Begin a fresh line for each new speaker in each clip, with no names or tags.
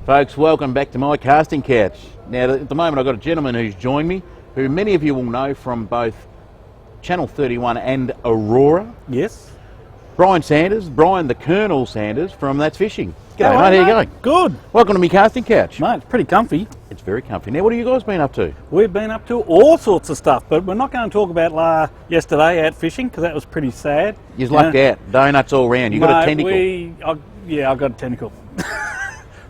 Folks, welcome back to my casting couch. Now, at the moment I've got a gentleman who's joined me, who many of you will know from both Channel 31 and Aurora.
Yes.
Brian the Colonel Sanders from That's Fishing. G'day,
Hello,
mate, how you going?
Good.
Welcome to my casting couch.
Mate, it's pretty comfy.
It's very comfy. Now, what have you guys been up to?
We've been up to all sorts of stuff, but we're not going to talk about yesterday out fishing, because that was pretty sad.
You've lucked out. Donuts all round. You got a tentacle.
I got a tentacle.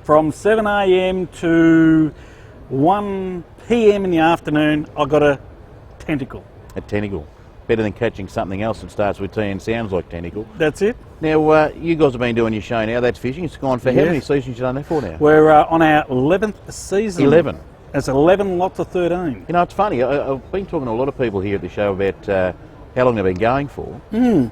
From 7 a.m. to 1 p.m. in the afternoon, I got a tentacle.
A tentacle. Better than catching something else that starts with T and sounds like tentacle.
That's it.
Now, you guys have been doing your show now, That's Fishing. It's gone for how many seasons you done that for now?
We're on our 11th season.
11.
It's 11 lots of 13.
You know, it's funny. I've been talking to a lot of people here at the show about how long they've been going for.
Mm.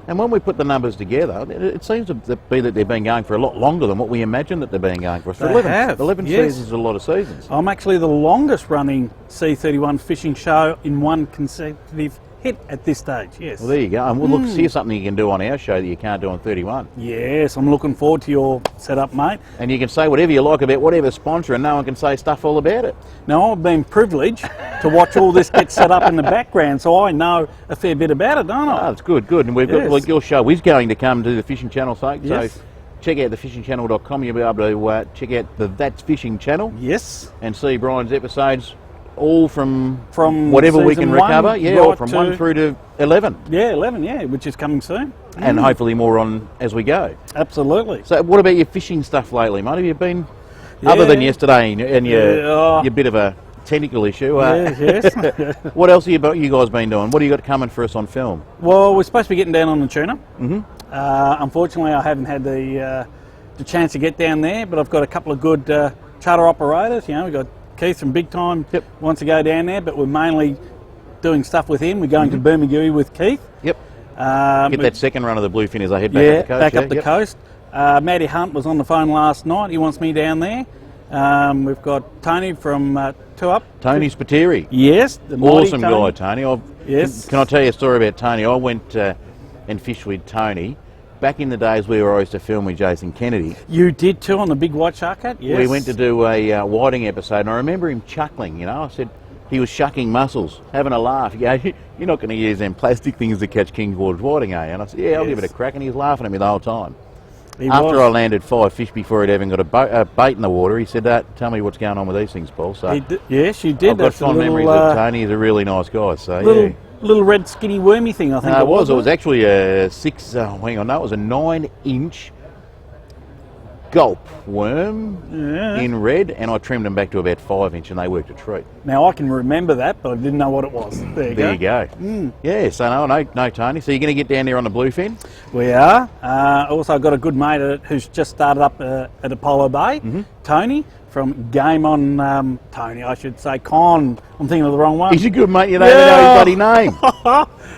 And when we put the numbers together, it seems to be that they've been going for a lot longer than what we imagined that they've been going for. So
They
11,
have,
11
yes.
seasons is a lot of seasons.
I'm actually the longest running C31 fishing show in one consecutive hit at this stage, yes.
Well, there you go. And we'll look, see something you can do on our show that you can't do on 31.
Yes, I'm looking forward to your setup, mate.
And you can say whatever you like about whatever sponsor and no one can say stuff all about it.
Now, I've been privileged to watch all this get set up in the background, so I know a fair bit about it, don't I?
Oh, it's good, good. And we've got, like, your show is going to come to the Fishing Channel, folks.
Yes.
So check out thefishingchannel.com. You'll be able to check out the That's Fishing channel.
Yes.
And see Brian's episodes all from
whatever
we can recover. Yeah,
right,
or from 1 through to 11.
Yeah, 11, yeah, which is coming soon.
And hopefully more on as we go.
Absolutely.
So what about your fishing stuff lately, mate? Have you been, other than yesterday and your bit of a tentacle issue,
yes.
what else have you guys been doing? What do you got coming for us on film?
Well, we're supposed to be getting down on the tuna.
Mm-hmm.
Unfortunately, I haven't had the chance to get down there, but I've got a couple of good charter operators. You know, we've got Keith from Big Time wants to go down there, but we're mainly doing stuff with him. We're going to Bermagui with Keith.
Yep. Get that second run of the bluefin as I head back up the coast.
Back up the coast. Matty Hunt was on the phone last night. He wants me down there. We've got Tony from Two Up.
Tony Spiteri.
Yes. The
awesome guy, Tony.
Yes.
Can I tell you a story about Tony? I went and fished with Tony back in the days we were always to film with Jason Kennedy.
You did too on the big white shark cat? Yes.
We went to do a whiting episode, and I remember him chuckling, you know. I said, he was shucking mussels, having a laugh. He goes, you're not going to use them plastic things to catch King George whiting, are you? And I said, yeah, I'll give it a crack. And he was laughing at me the whole time. After I landed 5 fish before he'd even got a bait in the water, he said, tell me what's going on with these things, Paul. So
yes, you did.
I've got fond memories of Tony. He's a really nice guy. So
little red skinny wormy thing, I think
it was. It was actually a 9-inch gulp worm in red, and I trimmed them back to about 5-inch, and they worked a treat.
Now I can remember that, but I didn't know what it was. There you go.
Yeah, so no, Tony. So you're going to get down there on the bluefin?
We are. Also got a good mate who's just started up at Apollo Bay, Tony. From Game On, Tony, I should say, Con. I'm thinking of the wrong one.
He's a good mate, you don't even know his bloody name.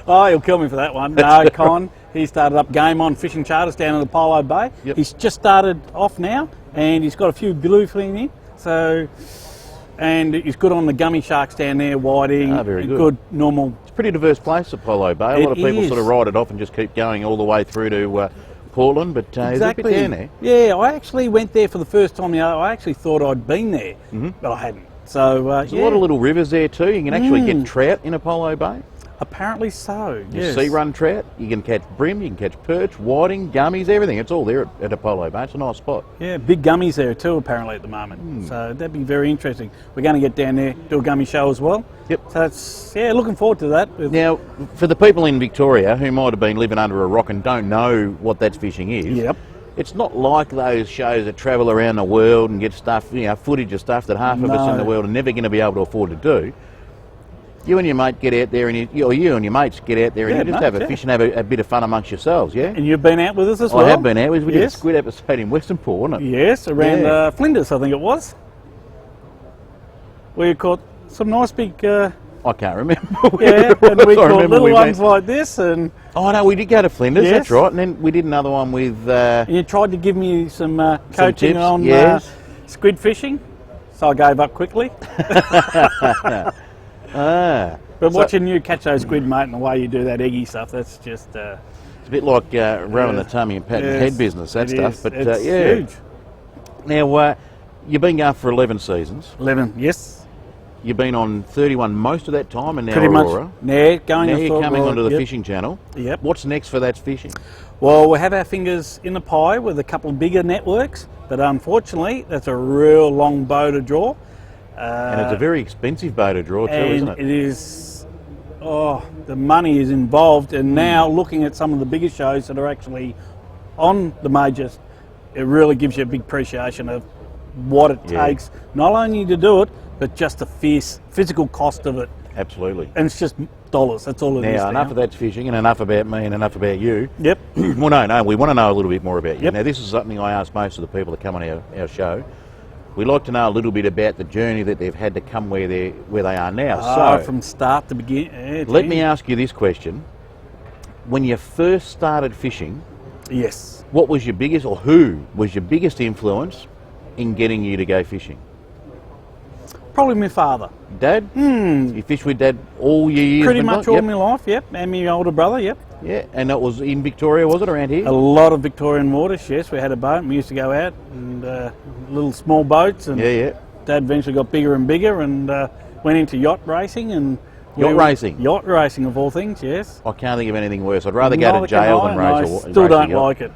Oh, he'll kill me for that one. No, Con. He started up Game On fishing charters down at Apollo Bay. Yep. He's just started off now, and he's got a few bluefin in. So, and he's good on the gummy sharks down there, whiting.
Very good.
Normal.
It's a pretty diverse place, Apollo Bay. A lot of people sort of ride it off and just keep going all the way through to Portland, but
exactly.
There's a bit down there.
Yeah, I actually went there for the first time. I actually thought I'd been there, but I hadn't. So
there's a lot of little rivers there too. You can actually get trout in Apollo Bay.
Apparently so.
Yes. Sea run trout. You can catch brim. You can catch perch, whiting, gummies, everything. It's all there at Apollo Bay. It's a nice spot.
Yeah, big gummies there too. Apparently at the moment. So that'd be very interesting. We're going to get down there, do a gummy show as well.
Yep.
So that's looking forward to that.
Now, for the people in Victoria who might have been living under a rock and don't know what That's Fishing is.
Yep.
It's not like those shows that travel around the world and get stuff, footage of stuff that half of us in the world are never going to be able to afford to do. You and your mate get out there, and you and your mates get out there, and you just have a fish and have a bit of fun amongst yourselves, yeah?
And you've been out with us as well?
I have been out. We did a squid episode in Western Port, wasn't it?
Yes, around Flinders, I think it was. We caught some nice big...
I can't remember.
And we caught little ones like this, and...
Oh, no, we did go to Flinders, that's right, and then we did another one with...
And you tried to give me some coaching
tips,
on squid fishing, so I gave up quickly. But watching you catch those squid, mate, and the way you do that eggy stuff, that's just...
it's a bit like rowing the tummy and patting head business, that stuff. But
it's huge.
Now, You've been going for 11 seasons.
11, yes.
You've been on 31 most of that time, and now
Pretty
Aurora.
much. Yeah, going
Now
off
you're coming
Aurora,
onto the
yep.
fishing channel.
Yep.
What's next for That's Fishing?
Well, we have our fingers in the pie with a couple of bigger networks, but unfortunately, that's a real long bow to draw.
And it's a very expensive boat to draw too,
And
isn't it?
it is, the money is involved, and now looking at some of the bigger shows that are actually on the majors, it really gives you a big appreciation of what it takes, not only to do it, but just the physical cost of it.
Absolutely.
And it's just dollars, that's all it is.
Now, enough of That's Fishing and enough about me and enough about you.
Yep.
Well, no, we want to know a little bit more about you.
Yep.
Now, this is something I ask most of the people that come on our show. We like to know a little bit about the journey that they've had to come where they are now. So,
from start to begin.
let me ask you this question. When you first started fishing,
Yes.
what was your biggest, or who was your biggest influence in getting you to go fishing?
Probably my father.
Dad? You fished with Dad all your years?
Pretty
been
much
gone?
all my life, yep. And my older brother, yep.
Yeah, and that was in Victoria, was it, around here?
A lot of Victorian waters, yes. We had a boat and we used to go out and little small boats. And
Yeah.
Dad eventually got bigger and bigger and went into yacht racing. And
Yacht racing?
Yacht racing, of all things, yes.
I can't think of anything worse. I'd rather go
Neither
to jail
can
than
I,
race
and
a
I still
race a
don't
yacht.
like it.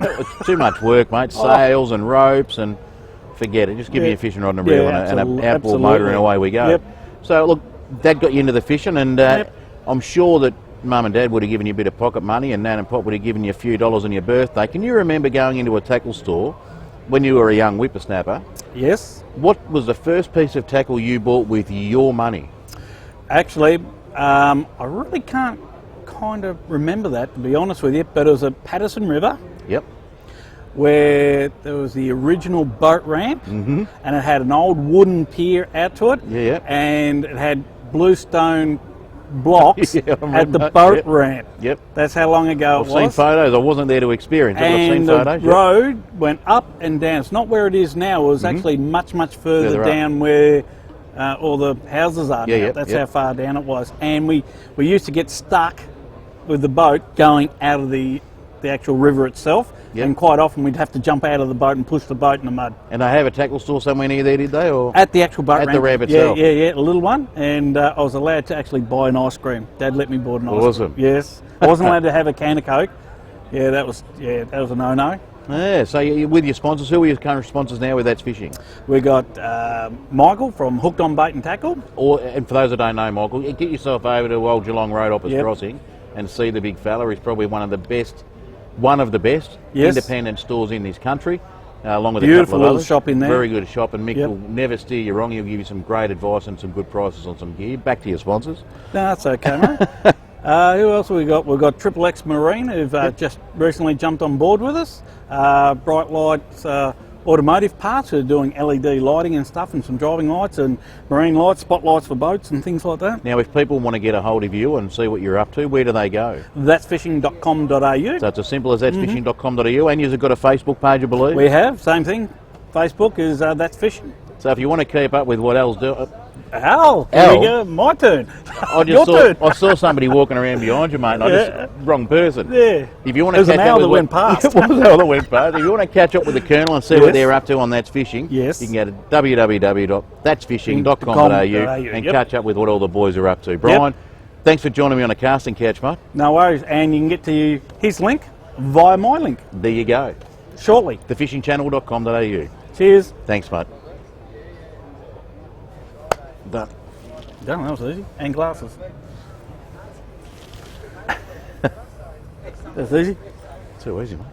It's too much work, mate. Sails and ropes and forget it. Just give me a fishing rod and a reel and an outboard motor and away we go.
Yep.
So, look, Dad got you into the fishing and
Yep.
I'm sure that Mum and Dad would have given you a bit of pocket money and Nan and Pop would have given you a few dollars on your birthday. Can you remember going into a tackle store when you were a young whippersnapper?
Yes.
What was the first piece of tackle you bought with your money?
Actually, I really can't kind of remember that, to be honest with you, but it was at Patterson River,
Yep.
where there was the original boat ramp, and it had an old wooden pier out to it,
Yeah.
and it had bluestone blocks
Yeah, I
at the
remember.
boat
Yep.
ramp.
Yep.
That's how long ago
I've
it
seen
was.
photos. I wasn't there to experience it, but I've seen
And
photos.
the
Yep.
road went up and down. It's not where it is now. It was actually much, much further
Further up.
down where all the houses are now.
Yeah,
That's
yep.
how far down it was. And we used to get stuck with the boat going out of the actual river itself.
Yep.
And quite often we'd have to jump out of the boat and push the boat in the mud.
And they have a tackle store somewhere near there, did they? Or
At the actual boat
At
ramp.
the ramp itself?
Yeah, a little one. And I was allowed to actually buy an ice cream. Dad let me board an ice
Awesome.
cream. Yes. I wasn't allowed to have a can of Coke. Yeah, that was a no-no.
Yeah, so with your sponsors, who are your current sponsors now with That's Fishing?
We got Michael from Hooked on Bait and Tackle.
And for those that don't know, Michael, get yourself over to Old Geelong Road Opposite
Yep.
Crossing and see the big fella. He's probably one of the best
Yes.
independent stores in this country, along with
Beautiful
a couple of
little
others.
shop in there.
Very good shop, and Mick
Yep.
will never steer you wrong. He'll give you some great advice and some good prices on some gear. Back to your sponsors.
No, that's okay, mate. Who else have we got? We've got Triple X Marine, who've just recently jumped on board with us. Bright Lights Automotive Parts, who are doing LED lighting and stuff, and some driving lights and marine lights, spotlights for boats and things like that.
Now, if people want to get a hold of you and see what you're up to, where do they go?
That's fishing.com.au.
So it's as simple as that'sfishing.com.au, and you've got a Facebook page, I believe.
We have, same thing. Facebook is That's Fishing.
So if you want to keep up with what Al's doing,
Al, here
Al?
we go, my turn.
I
Your turn.
saw somebody walking around behind you, mate. And wrong person.
Yeah.
If you want to
There's
catch
an
up
owl
with
that went past.
It was an owl that went past. If you want to catch up with the Colonel and see what
Yes.
they're up to on That's Fishing,
Yes.
you can go to www.thatsfishing.com.au and
Yep.
catch up with what all the boys are up to. Brian, thanks for joining me on a casting couch, mate.
No worries, and you can get to his link via my link
There you go.
shortly.
Thefishingchannel.com.au.
Cheers.
Thanks, mate. Done.
Done, that was easy. And glasses. That's easy.
Too easy, mate.